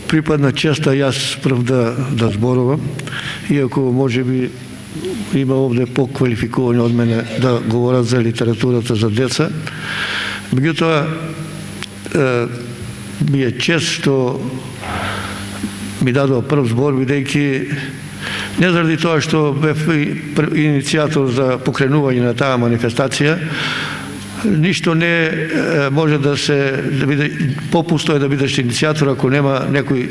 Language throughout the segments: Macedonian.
припадна честа јас прв да зборувам, иако може би има овде поквалификувани од мене да говорат за литературата за деца. Меѓутоа, ми е чест што ми дадува прв збор, бидејќи не заради тоа што бев иницијатор за покренување на таа манифестација, ништо не може да се биде попусто е да бидеш иницијатор ако нема некој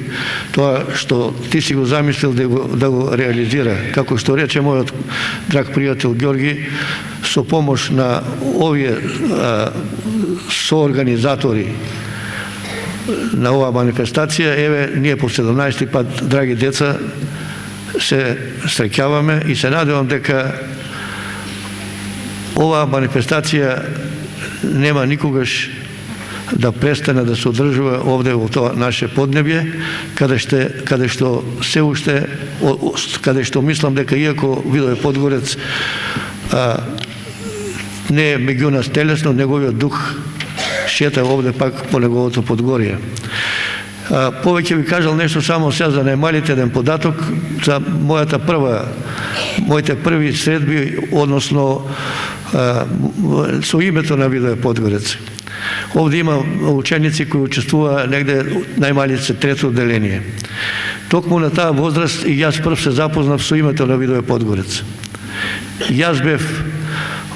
тоа што ти си го замислил да го реализира. Како што рече мојот драг пријател Ѓорги, со помош на овие соорганизатори на оваа манифестација, еве ние по 17 пат, драги деца, се среќаваме и се надевам дека оваа манифестација нема никогаш да престане да се одржува овде во тоа наше поднебје, каде што се уште, каде што мислам дека иако Видове Подгорец не е меѓу нас телесно, неговиот дух шета овде пак по неговото Подгорје. Повеќе ви кажал нешто само сега за најмалите еден податок, за моите први средби, односно со името на Видове Подгорец. Овде има ученици кои учествува негде најмалите трето одделение. Токму на таа возраст и јас прв се запознав со името на Видове Подгорец. Јас бев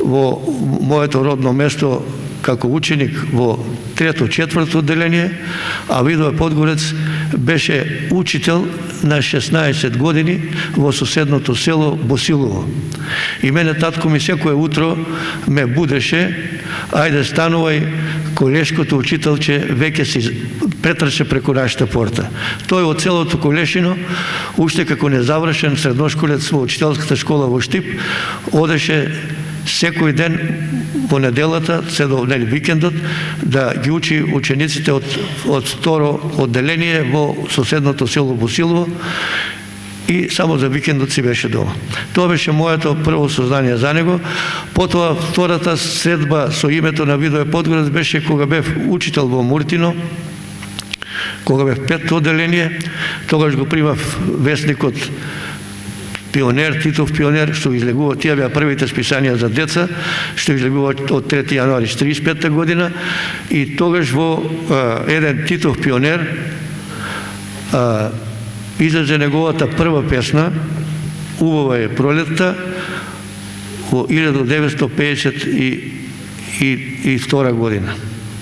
во моето родно место како ученик во трето-четврто одделение, а Видове Подгорец беше учител на 16 години во соседното село Босилово. И мене татко ми секое утро ме будеше: ајде станувај, колешкото учителче веќе си претрче преку нашата порта. Тој од целото колешино, уште како незавршен средношколец во учителската школа во Штип, одеше секој ден во неделата, се до викендот, да ги учи учениците од второ одделение во соседното село Босилово и само за викендот си беше дома. Тоа беше моето прво сознание за него. Потоа втората средба со името на Видове Подгорец беше кога бев учител во Муртино, кога бев петто одделение. Тогаш го примав весникот Пионер, Титов Пионер, што излегува, тие беа првите списанија за деца, што излегува од 3 јануари 45 година, и тогаш во еден Титов Пионер излезе неговата прва песна "Убава е пролетта" во 1952 година.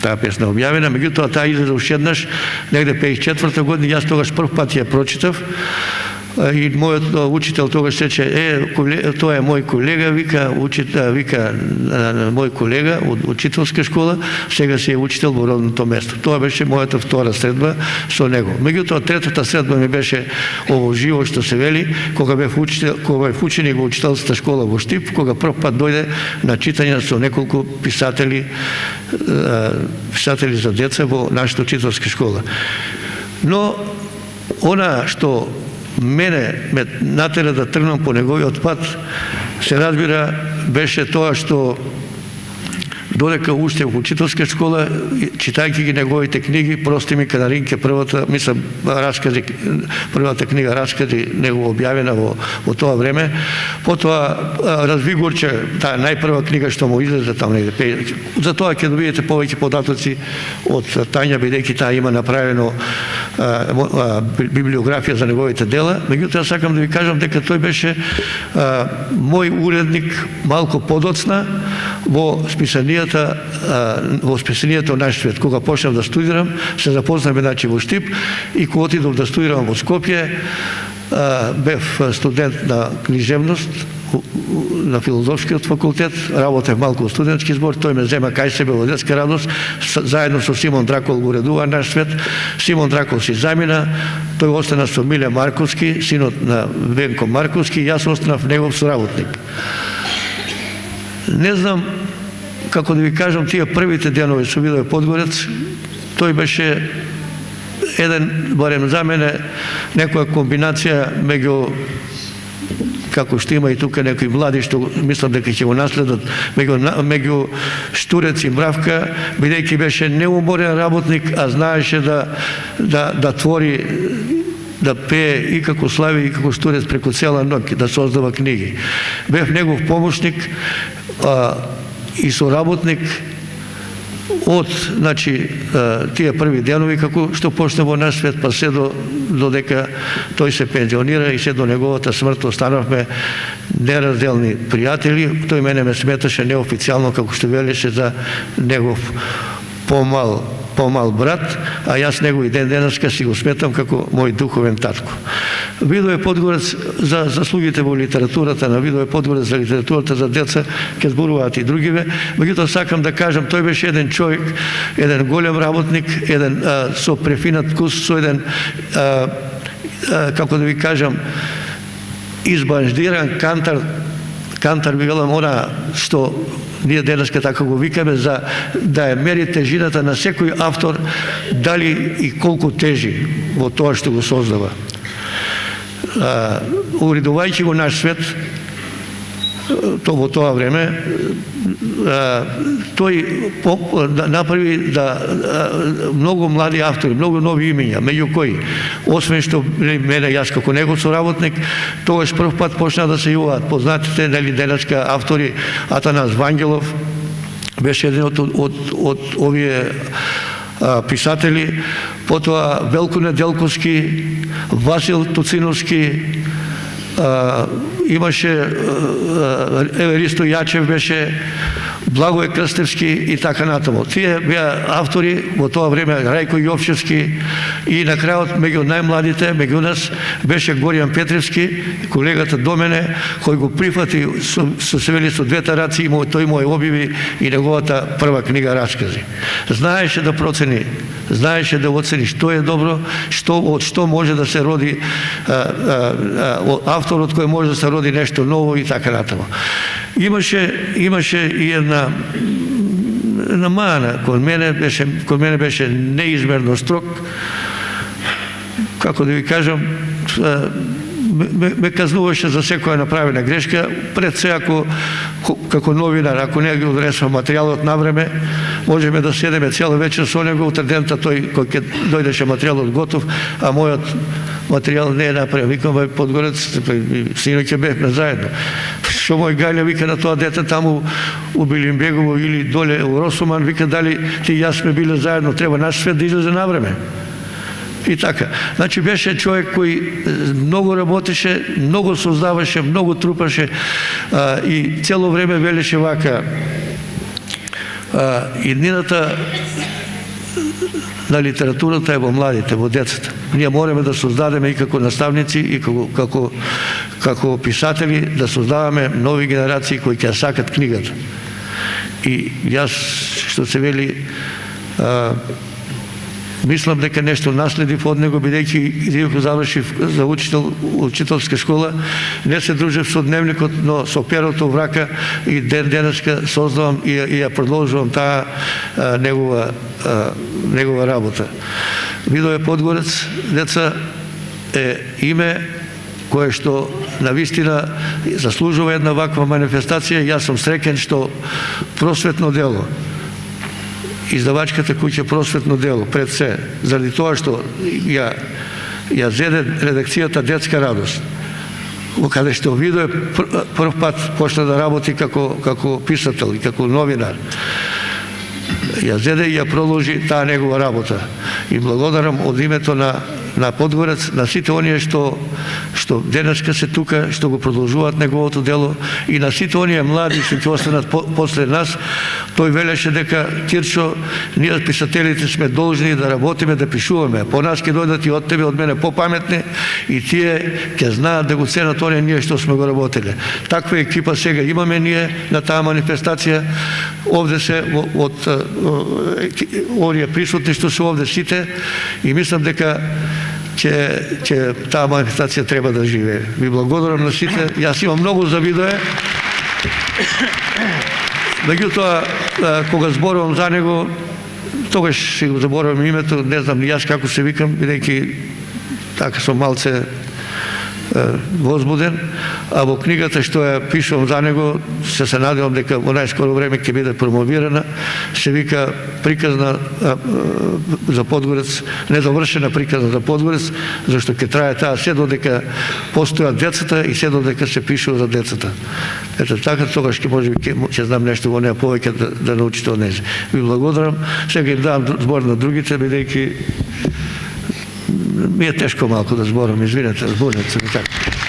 Таа песна објавена, меѓутоа таа излезе уште еднаш негде 54 година, јас тогаш прв пат ја прочитав. И мојот учител тогаш рече: тоа е мој колега, вика мој колега од учителска школа, сега си е учител во родното место. Тоа беше мојата втора средба со него. Меѓутоа третата средба ми беше ово живо што се вели, кога бев ученик во учителската школа во Штип, кога прв пат дојде на читање со неколку писатели за деца во нашата учителска школа. Но она што мене ме натера да тргнам по неговиот пат, се разбира, беше тоа што додека уште во учителска школа, читајќи ги неговите книги, "Прости ми Канаринке", првата книга Раскази, него објавена во тоа време, потоа "Развигорче", таа најпрва книга што му излезе там негде. За тоа ќе добиете повеќе податоци од Тања, бидејќи таа има направено библиографија за неговите дела. Меѓутоа сакам да ви кажам дека тој беше мој уредник малку подоцна во списанијата Наш свет. Кога почнав да студирам, се запознавме во Штип, и кога отидов да студирам во Скопје, бев студент на книжевност на филозофскиот факултет, работев малку во студентски збор, тој ме зема кај себе во детска радост, заедно со Симон Дракол го уредува Наш свет. Симон Дракол си замина, тој остана со Миле Марковски, синот на Венко Марковски, и јас останав негов соработник. Не знам како да ви кажам, тие првите денови со Видове Подгорец, тој беше еден, барем за мене, некоја комбинација меѓу како што има и тука некои млади што мислам дека ќе го наследат меѓу Штурец и Мравка, бидејќи беше неуморен работник, а знаеше да твори, да пее и како Слави и како Штурец преку цела ноќ, да создава книги. Бев негов помошник и соработник од, тие први денови како што почна во наш свет, па се додека тој се пензионира и се до неговата смрт останавме неразделни пријатели. Тој мене ме сметаше неофицијално, како што велеше, за негов помал брат, а јас него и ден денеска си го сметам како мој духовен татко. Видое Подгорец за заслугите во литературата, на Видое Подгорец за литературата за деца, ке зборуваат и другиве, меѓутоа сакам да кажам, тој беше еден човек, еден голем работник, еден со префинат вкус, со еден, како да ви кажам, избанждиран кантар би велам она што ние денеска така го викаме, за да ја мери тежината на секој автор, дали и колку тежи во тоа што го создава. Уредувајќи го наш свет, во тоа време, тој направи многу млади автори, многу нови имиња, меѓу кои, освен што мене, јас како негов соработник, тогаш прв пат почна да се јавуваат познатите денеска автори. Атанас Вангелов беше еден од овие писатели, потоа Велко Неделковски, Васил Туциновски, имаше Ристо Јачев беше, Благој Крстевски и така натаму. Тие беа автори во тоа време, Рајко Јовчевски, и на крајот меѓу најмладите, меѓу нас, беше Горијан Петревски, колегата до мене, кој го прифати со се вели со двете раци, тој му објави и неговата прва книга раскази. Знаеше да процени, знаеше да оцени што е добро, од што може да се роди авторот кој може да се роди нешто ново и така натаму. Имаше и една мана кон мене беше неизмерно строг, како да ви кажам, ме казнуваше за секоја направена грешка, пред се како новинар, ако не ги однесува материјалот на време, можеме да седеме цела вечер со него, утре дента тој кој ќе дојдеше материјалот готов, а мојот материјал не е направен. Викам, Подгорец, синоќе бевме заедно. Што мој гајле вика на тоа дете таму у Билимбегово или доле у Росуман, вика, дали ти и јас сме биле заедно, треба наш свет да излезе на време. И така. Значи беше човек кој многу работеше, многу создаваше, многу трупаше и цело време велеше вака: иднината на литературата е во младите, во децата. Ние мораме да создадеме и како наставници, и како писатели, да создаваме нови генерации кои ќе сакат книгата. И јас, што се вели, мислам дека нешто наследив од него, бидејќи иако завршив за учителска школа, не се дружев со дневникот, но со перото в рака и денеска создавам и ја продолжувам таа негова работа. Видое Подгорец, деца, е име кое што навистина заслужува една ваква манифестација. Јас сум среќен што просветно дело, издавачката куќа Просветно дело, пред се, заради тоа што ја зеде редакцијата Детска радост, каде што Видое прв пат почна да работи како писател и како новинар. Ја зеде и ја продолжи таа негова работа. И благодарам од името на Подгорец, на сите оние што денеска се тука, што го продолжуваат неговото дело, и на сите оние млади што ќе останат после нас. Тој велеше дека: Кирчо, ние писателите сме должни да работиме, да пишуваме. По нас ќе дојдат и од тебе, од мене попаметни, и тие ќе знаат да го ценат оние ние што сме го работеле. Таква екипа сега имаме ние на таа манифестација. Овде се од оние присутни што се овде сите, и мислам дека че таа манифестација треба да живее. Ви благодарам на сите. Јас имам многу за Видое. Меѓутоа, кога зборувам за него, тогаш си го заборавам името, не знам ни јас како се викам, бидејќи така сум малце возбуден, а во книгата што ја пишувам за него, се надевам дека во најскоро време ќе биде промовирана, се вика приказна за Подгорец, недовршена приказна за Подгорец, зашто ќе трае таа се додека постојат децата и се додека се пишува за децата. Ето така, тогаш ќе знам нешто во неа повеќе да научите од нејзе. Ви благодарам. Сега им давам збор на другите, бидејќи ми е тешко малку да зборам, извинете, зборнете ми така.